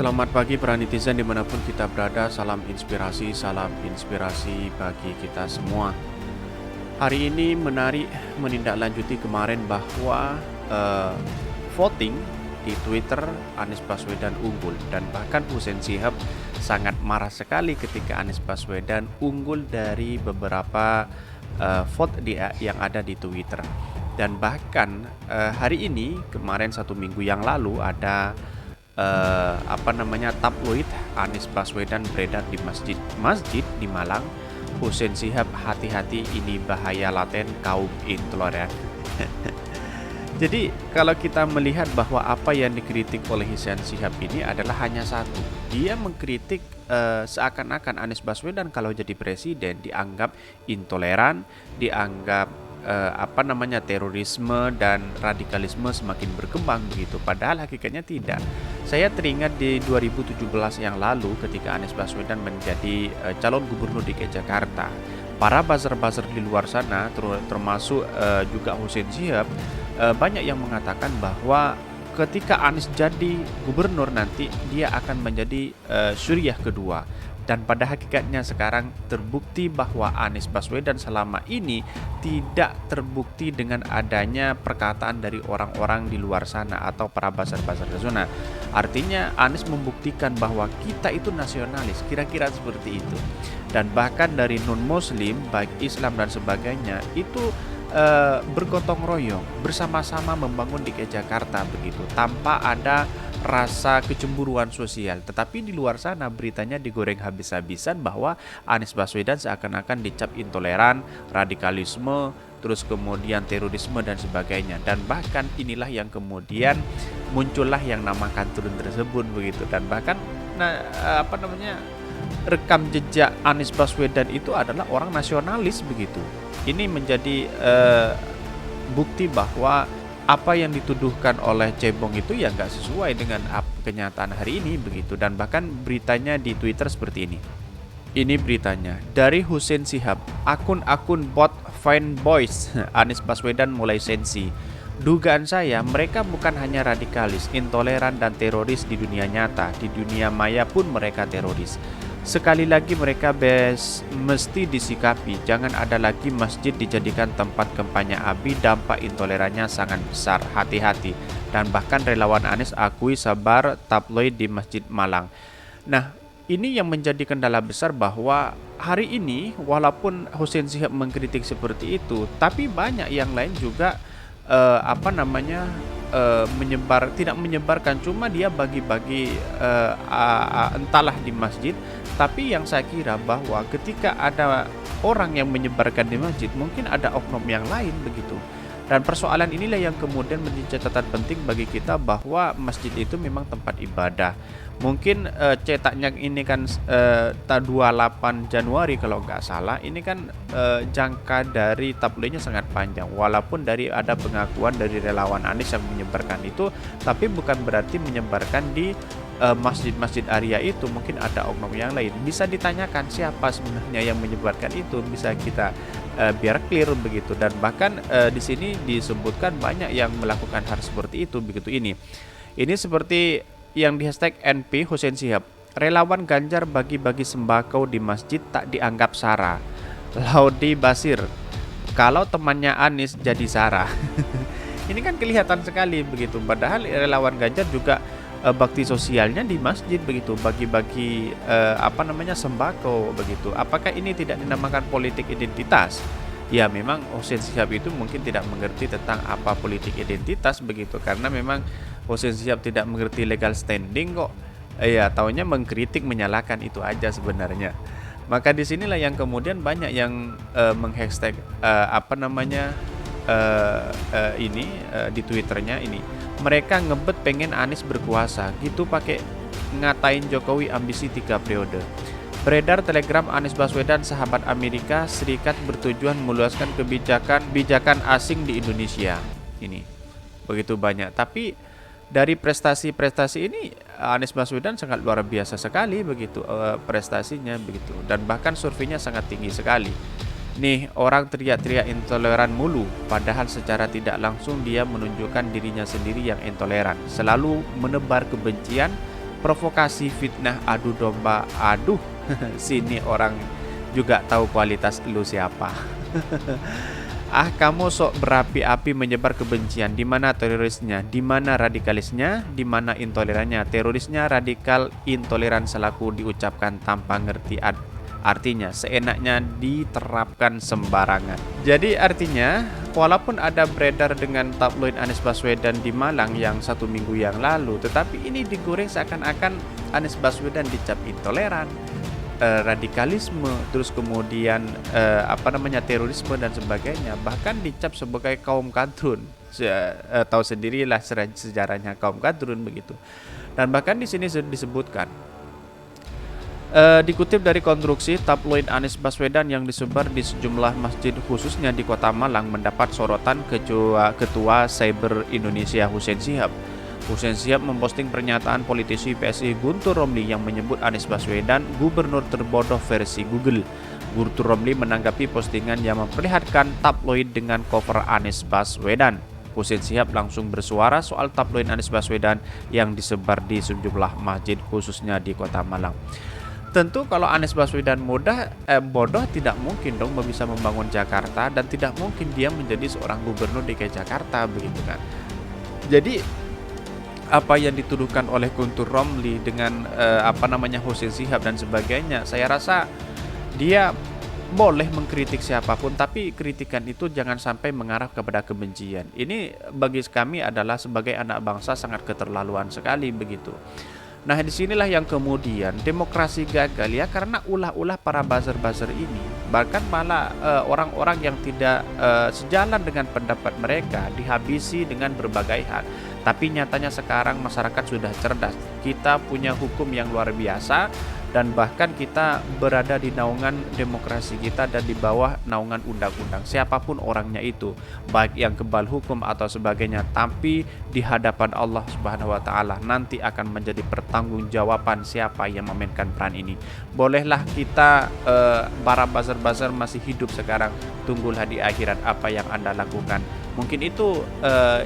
Selamat pagi para netizen dimanapun kita berada. Salam inspirasi bagi kita semua. Hari ini menarik menindaklanjuti kemarin bahwa eh, voting di Twitter Anies Baswedan unggul, dan bahkan Hussein Shihab sangat marah sekali ketika Anies Baswedan unggul dari beberapa vote yang ada di Twitter. Dan bahkan hari ini, kemarin 1 minggu yang lalu, ada tabloid Anies Baswedan beredar di masjid di Malang. Hussein Shihab, hati-hati, ini bahaya laten kaum intoleran. Jadi kalau kita melihat bahwa apa yang dikritik oleh Hussein Shihab ini adalah hanya satu. Dia mengkritik seakan-akan Anies Baswedan kalau jadi presiden dianggap intoleran, dianggap terorisme dan radikalisme semakin berkembang begitu. Padahal hakikatnya tidak. Saya teringat di 2017 yang lalu ketika Anies Baswedan menjadi calon gubernur DKI Jakarta. Para buzzer-buzzer di luar sana, termasuk juga Hussein Shihab, banyak yang mengatakan bahwa ketika Anies jadi gubernur nanti dia akan menjadi Suriah kedua. Dan pada hakikatnya sekarang terbukti bahwa Anies Baswedan selama ini tidak terbukti dengan adanya perkataan dari orang-orang di luar sana atau para buzzer-buzzer di sana. Artinya Anies membuktikan bahwa kita itu nasionalis, kira-kira seperti itu. Dan bahkan dari non-muslim, baik Islam dan sebagainya, itu bergotong royong bersama-sama membangun DKI Jakarta begitu, tanpa ada rasa kecemburuan sosial. Tetapi di luar sana beritanya digoreng habis-habisan bahwa Anies Baswedan seakan-akan dicap intoleran, radikalisme, terus kemudian terorisme dan sebagainya. Dan bahkan inilah yang kemudian muncullah yang namakan turun tersebut begitu. Dan bahkan rekam jejak Anies Baswedan itu adalah orang nasionalis begitu. Ini menjadi bukti bahwa apa yang dituduhkan oleh Cebong itu ya nggak sesuai dengan kenyataan hari ini begitu. Dan bahkan beritanya di Twitter seperti ini. Ini beritanya dari Hussein Shihab, akun-akun bot fanboys Anies Baswedan mulai sensi. Dugaan saya mereka bukan hanya radikalis, intoleran dan teroris di dunia nyata, di dunia maya pun mereka teroris. Sekali lagi mereka mesti disikapi, jangan ada lagi masjid dijadikan tempat kampanye ABRI, dampak intolerannya sangat besar, hati-hati. Dan bahkan relawan Anies akui sabar tabloid di Masjid Malang. Nah, ini yang menjadi kendala besar bahwa hari ini walaupun Hussein Shihab mengkritik seperti itu, tapi banyak yang lain juga tidak menyebarkan, cuma dia bagi-bagi entahlah di masjid. Tapi yang saya kira bahwa ketika ada orang yang menyebarkan di masjid, mungkin ada oknum yang lain begitu. Dan persoalan inilah yang kemudian menjadi catatan penting bagi kita bahwa masjid itu memang tempat ibadah. Mungkin cetaknya ini kan 28 Januari kalau nggak salah. Ini kan jangka dari tabloidnya sangat panjang. Walaupun ada pengakuan dari relawan Anies yang menyebarkan itu, tapi bukan berarti menyebarkan di masjid-masjid area itu. Mungkin ada oknum yang lain. Bisa ditanyakan siapa sebenarnya yang menyebarkan itu, bisa kita biar clear begitu. Dan bahkan di sini disebutkan banyak yang melakukan hal seperti itu begitu. Ini seperti yang di hashtag NP Hussein Shihab, relawan Ganjar bagi-bagi sembako di masjid tak dianggap sara. Laudi Basir, kalau temannya Anies jadi sara. Ini kan kelihatan sekali begitu. Padahal relawan Ganjar juga bakti sosialnya di masjid begitu, bagi-bagi sembako begitu. Apakah ini tidak dinamakan politik identitas? Ya, memang Hussein Shihab itu mungkin tidak mengerti tentang apa politik identitas begitu, karena memang Hussein Shihab tidak mengerti legal standing kok. Ya, taunya mengkritik, menyalahkan, itu aja sebenarnya. Maka disinilah yang kemudian banyak yang menghashtag di Twitternya ini. Mereka ngebet pengen Anies berkuasa gitu, pakai ngatain Jokowi ambisi 3 periode. Beredar telegram Anies Baswedan sahabat Amerika Serikat bertujuan meluaskan kebijakan asing di Indonesia. Ini begitu banyak. Tapi dari prestasi-prestasi ini Anies Baswedan sangat luar biasa sekali begitu prestasinya begitu, dan bahkan surveinya sangat tinggi sekali. Nih, orang teriak-teriak intoleran mulu, padahal secara tidak langsung dia menunjukkan dirinya sendiri yang intoleran, selalu menebar kebencian provokasi, fitnah, adu domba. Aduh, sini orang juga tahu kualitas lu siapa. Ah, kamu sok berapi-api menyebar kebencian. Di mana terorisnya? Di mana radikalisnya? Di mana intolerannya? Terorisnya radikal, intoleran selaku diucapkan tanpa ngerti artinya, seenaknya diterapkan sembarangan. Jadi artinya, walaupun ada beredar dengan tabloid Anies Baswedan di Malang yang 1 minggu yang lalu, tetapi ini digoreng seakan-akan Anies Baswedan dicap intoleran, radikalisme, terus kemudian terorisme dan sebagainya, bahkan dicap sebagai kaum kadrun. Tahu sendirilah sejarahnya kaum kadrun begitu. Dan bahkan di sini disebutkan, dikutip dari konstruksi, tabloid Anies Baswedan yang disebar di sejumlah masjid khususnya di Kota Malang mendapat sorotan Ketua Cyber Indonesia Hussein Shihab. Hussein Shihab memposting pernyataan politisi PSI Guntur Romli yang menyebut Anies Baswedan gubernur terbodoh versi Google. Guntur Romli menanggapi postingan yang memperlihatkan tabloid dengan cover Anies Baswedan. Hussein Shihab langsung bersuara soal tabloid Anies Baswedan yang disebar di sejumlah masjid khususnya di Kota Malang. Tentu kalau Anies Baswedan bodoh, tidak mungkin dong bisa membangun Jakarta, dan tidak mungkin dia menjadi seorang gubernur DKI Jakarta begitu kan. Jadi apa yang dituduhkan oleh Guntur Romli dengan Hussein Shihab dan sebagainya, saya rasa dia boleh mengkritik siapapun, tapi kritikan itu jangan sampai mengarah kepada kebencian. Ini bagi kami adalah sebagai anak bangsa sangat keterlaluan sekali begitu. Nah, disinilah yang kemudian demokrasi gagal ya, karena ulah-ulah para buzzer-buzzer ini, bahkan malah orang-orang yang tidak sejalan dengan pendapat mereka dihabisi dengan berbagai hal. Tapi nyatanya sekarang masyarakat sudah cerdas. Kita punya hukum yang luar biasa, dan bahkan kita berada di naungan demokrasi kita dan di bawah naungan undang-undang. Siapapun orangnya itu, baik yang kebal hukum atau sebagainya, tapi di hadapan Allah Subhanahu wa taala nanti akan menjadi pertanggungjawaban siapa yang memainkan peran ini. Bolehlah kita para buzzer-buzzer masih hidup sekarang, tunggulah di akhirat apa yang Anda lakukan. Mungkin itu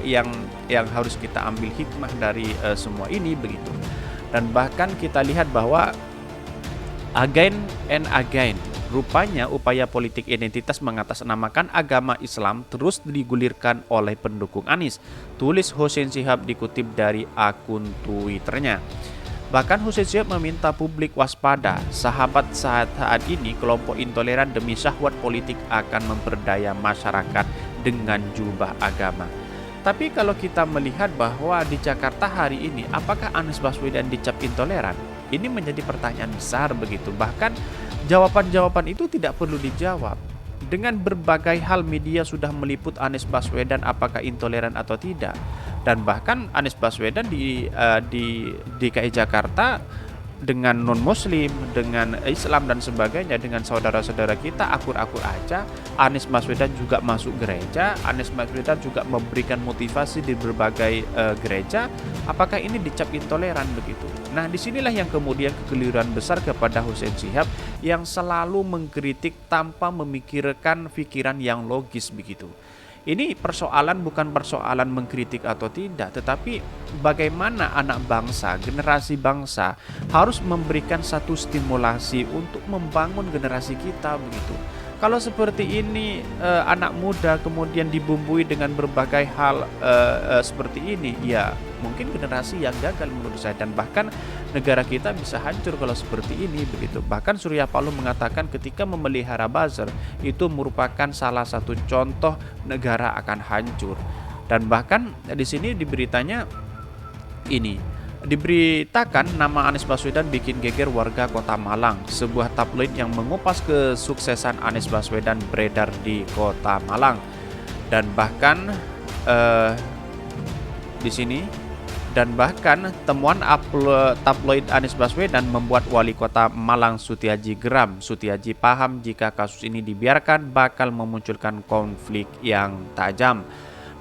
yang harus kita ambil hikmah dari semua ini begitu. Dan bahkan kita lihat bahwa again and again, rupanya upaya politik identitas mengatasnamakan agama Islam terus digulirkan oleh pendukung Anies. Tulis Hussein Shihab dikutip dari akun Twitternya. Bahkan Hussein Shihab meminta publik waspada. Sahabat saat ini kelompok intoleran demi syahwat politik akan memperdaya masyarakat dengan jubah agama. Tapi kalau kita melihat bahwa di Jakarta hari ini, apakah Anies Baswedan dicap intoleran? Ini menjadi pertanyaan besar begitu. Bahkan jawaban-jawaban itu tidak perlu dijawab. Dengan berbagai hal media sudah meliput Anies Baswedan apakah intoleran atau tidak. Dan bahkan Anies Baswedan di DKI Jakarta dengan non-muslim, dengan Islam dan sebagainya, dengan saudara-saudara kita akur-akur aja. Anies Baswedan juga masuk gereja, Anies Baswedan juga memberikan motivasi di berbagai gereja. Apakah ini dicap intoleran begitu? Nah, disinilah yang kemudian kekeliruan besar kepada Hussein Shihab yang selalu mengkritik tanpa memikirkan pikiran yang logis begitu. Ini persoalan bukan persoalan mengkritik atau tidak, tetapi bagaimana anak bangsa, generasi bangsa harus memberikan satu stimulasi untuk membangun generasi kita begitu. Kalau seperti ini anak muda kemudian dibumbui dengan berbagai hal seperti ini, ya mungkin generasi yang gagal menurut saya, dan bahkan negara kita bisa hancur kalau seperti ini begitu. Bahkan Surya Paloh mengatakan ketika memelihara buzzer itu merupakan salah satu contoh negara akan hancur. Dan bahkan di sini diberitakan nama Anies Baswedan bikin geger warga Kota Malang. Sebuah tabloid yang mengupas kesuksesan Anies Baswedan beredar di Kota Malang. Dan bahkan temuan tabloid Anies Baswedan membuat Wali Kota Malang Sutiaji geram. Sutiaji paham jika kasus ini dibiarkan bakal memunculkan konflik yang tajam.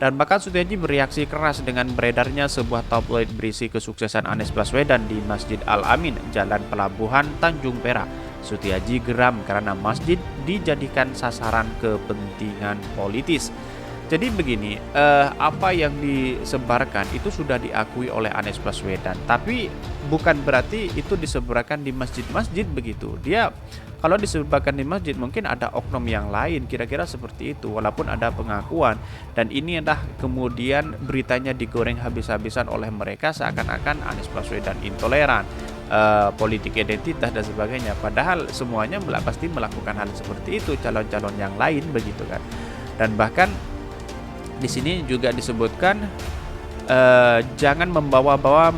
Dan bahkan Sutiaji bereaksi keras dengan beredarnya sebuah tabloid berisi kesuksesan Anies Baswedan di Masjid Al-Amin, Jalan Pelabuhan, Tanjung Perak. Sutiaji geram karena masjid dijadikan sasaran kepentingan politis. Jadi begini, apa yang disebarkan itu sudah diakui oleh Anies Baswedan, tapi bukan berarti itu disebarkan di masjid-masjid begitu. Dia kalau disebarkan di masjid mungkin ada oknum yang lain, kira-kira seperti itu, walaupun ada pengakuan. Dan ini adalah kemudian beritanya digoreng habis-habisan oleh mereka seakan-akan Anies Baswedan intoleran, politik identitas dan sebagainya. Padahal semuanya pasti melakukan hal seperti itu, calon-calon yang lain begitu kan. Dan bahkan di sini juga disebutkan jangan membawa-bawa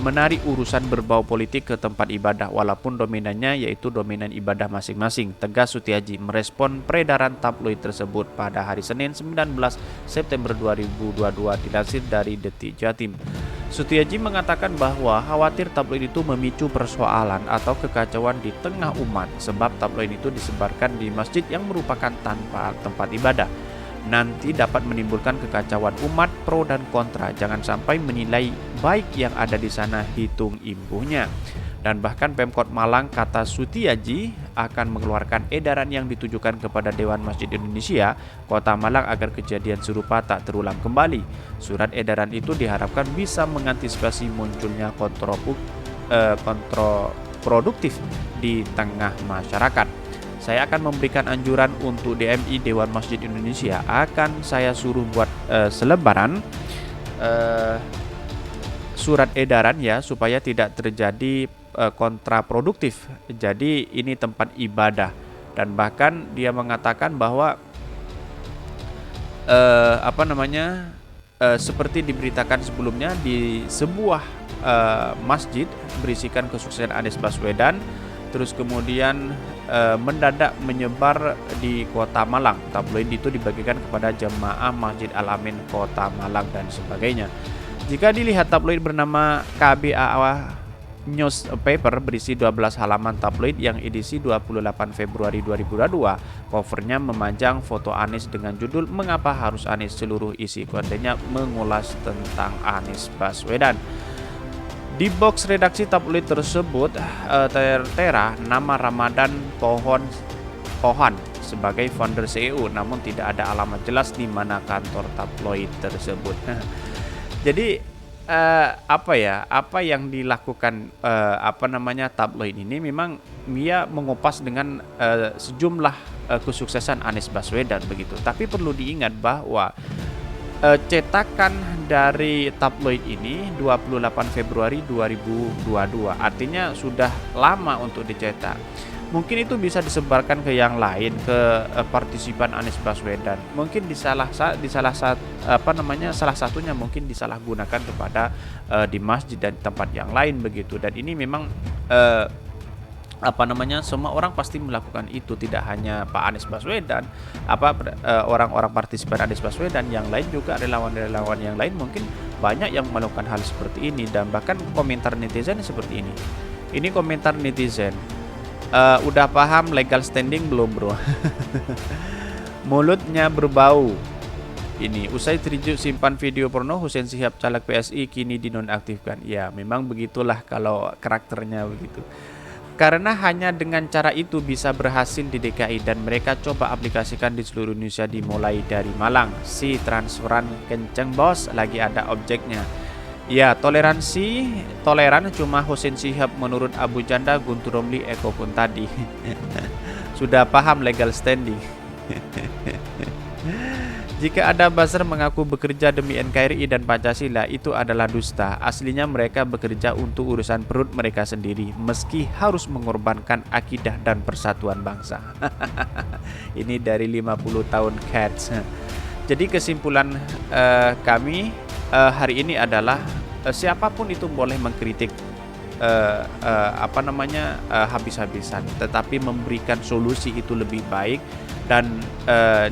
menarik urusan berbau politik ke tempat ibadah walaupun dominannya yaitu dominan ibadah masing-masing, tegas Sutiaji merespon peredaran tabloid tersebut pada hari Senin 19 September 2022 dilansir dari Detik Jatim. Sutiaji mengatakan bahwa khawatir tabloid itu memicu persoalan atau kekacauan di tengah umat sebab tabloid itu disebarkan di masjid yang merupakan tanpa tempat ibadah. Nanti dapat menimbulkan kekacauan umat pro dan kontra. Jangan sampai menilai baik yang ada di sana hitung imbuhnya. Dan bahkan Pemkot Malang, kata Sutiaji, akan mengeluarkan edaran yang ditujukan kepada Dewan Masjid Indonesia Kota Malang agar kejadian serupa tak terulang kembali. Surat edaran itu diharapkan bisa mengantisipasi munculnya kontraproduktif di tengah masyarakat. Saya akan memberikan anjuran untuk DMI Dewan Masjid Indonesia, akan saya suruh buat selebaran surat edaran ya supaya tidak terjadi kontraproduktif. Jadi ini tempat ibadah dan bahkan dia mengatakan bahwa seperti diberitakan sebelumnya di sebuah masjid berisikan kesuksesan Anies Baswedan, terus kemudian mendadak menyebar di Kota Malang. Tabloid itu dibagikan kepada jemaah Masjid Al-Amin Kota Malang dan sebagainya. Jika dilihat tabloid bernama KBA Newspaper berisi 12 halaman tabloid yang edisi 28 Februari 2022. Covernya memanjang foto Anies dengan judul "Mengapa Harus Anies?". Seluruh isi kontennya mengulas tentang Anies Baswedan. Di box redaksi tabloid tersebut tertera nama Ramadan Pohan sebagai founder CEO, namun tidak ada alamat jelas di mana kantor tabloid tersebut. Jadi apa yang dilakukan tabloid ini memang dia mengupas dengan sejumlah kesuksesan Anies Baswedan begitu. Tapi perlu diingat bahwa cetakan dari tabloid ini 28 Februari 2022, artinya sudah lama untuk dicetak. Mungkin itu bisa disebarkan ke yang lain, ke partisipan Anies Baswedan. Mungkin salah satunya mungkin disalahgunakan kepada di masjid dan tempat yang lain begitu. Dan ini memang semua orang pasti melakukan itu, tidak hanya Pak Anies Baswedan, orang-orang partisipan Anies Baswedan yang lain juga, relawan-relawan yang lain mungkin banyak yang melakukan hal seperti ini. Dan bahkan komentar netizen seperti ini. Ini komentar netizen, udah paham legal standing belum bro? Mulutnya berbau. Ini usai terijuk simpan video porno Hussein Shihab caleg PSI kini dinonaktifkan. Ya memang begitulah kalau karakternya begitu. Karena hanya dengan cara itu bisa berhasil di DKI dan mereka coba aplikasikan di seluruh Indonesia dimulai dari Malang. Si transferan kenceng bos, lagi ada objeknya. Ya, toleran cuma Hussein Shihab menurut Abu Janda, Guntur Romli, Eko pun tadi. Sudah paham legal standing. Jika ada buzzer mengaku bekerja demi NKRI dan Pancasila, itu adalah dusta. Aslinya mereka bekerja untuk urusan perut mereka sendiri, meski harus mengorbankan akidah dan persatuan bangsa. Ini dari 50 tahun Cats. Jadi kesimpulan kami hari ini adalah siapapun itu boleh mengkritik habis-habisan, tetapi memberikan solusi itu lebih baik. Dan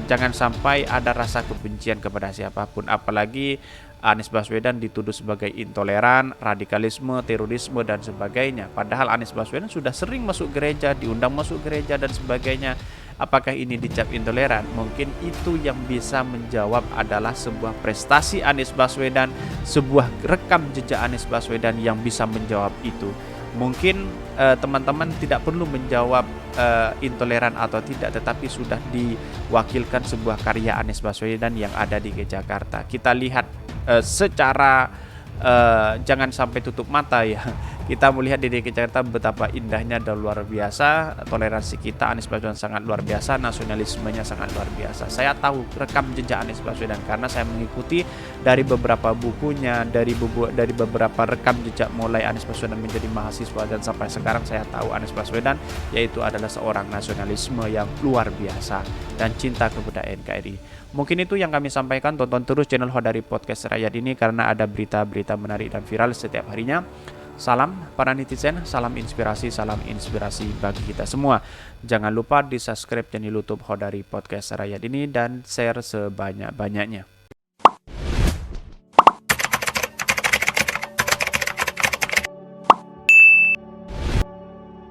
jangan sampai ada rasa kebencian kepada siapapun, apalagi Anies Baswedan dituduh sebagai intoleran, radikalisme, terorisme dan sebagainya. Padahal Anies Baswedan sudah sering masuk gereja, diundang masuk gereja dan sebagainya. Apakah ini dicap intoleran? Mungkin itu yang bisa menjawab adalah sebuah prestasi Anies Baswedan, sebuah rekam jejak Anies Baswedan yang bisa menjawab itu. Mungkin teman-teman tidak perlu menjawab intoleran atau tidak, tetapi sudah diwakilkan sebuah karya Anies Baswedan yang ada di Jakarta. Kita lihat secara jangan sampai tutup mata ya. Kita melihat di DKI Jakarta betapa indahnya dan luar biasa, toleransi kita Anies Baswedan sangat luar biasa, nasionalismenya sangat luar biasa. Saya tahu rekam jejak Anies Baswedan karena saya mengikuti dari beberapa bukunya, dari beberapa rekam jejak mulai Anies Baswedan menjadi mahasiswa dan sampai sekarang saya tahu Anies Baswedan yaitu adalah seorang nasionalisme yang luar biasa dan cinta kepada NKRI. Mungkin itu yang kami sampaikan. Tonton terus channel Hodari Podcast Rakyat ini karena ada berita-berita menarik dan viral setiap harinya. Salam para netizen, salam inspirasi bagi kita semua. Jangan lupa di subscribe channel YouTube Hodari Podcast Rakyat ini dan share sebanyak-banyaknya.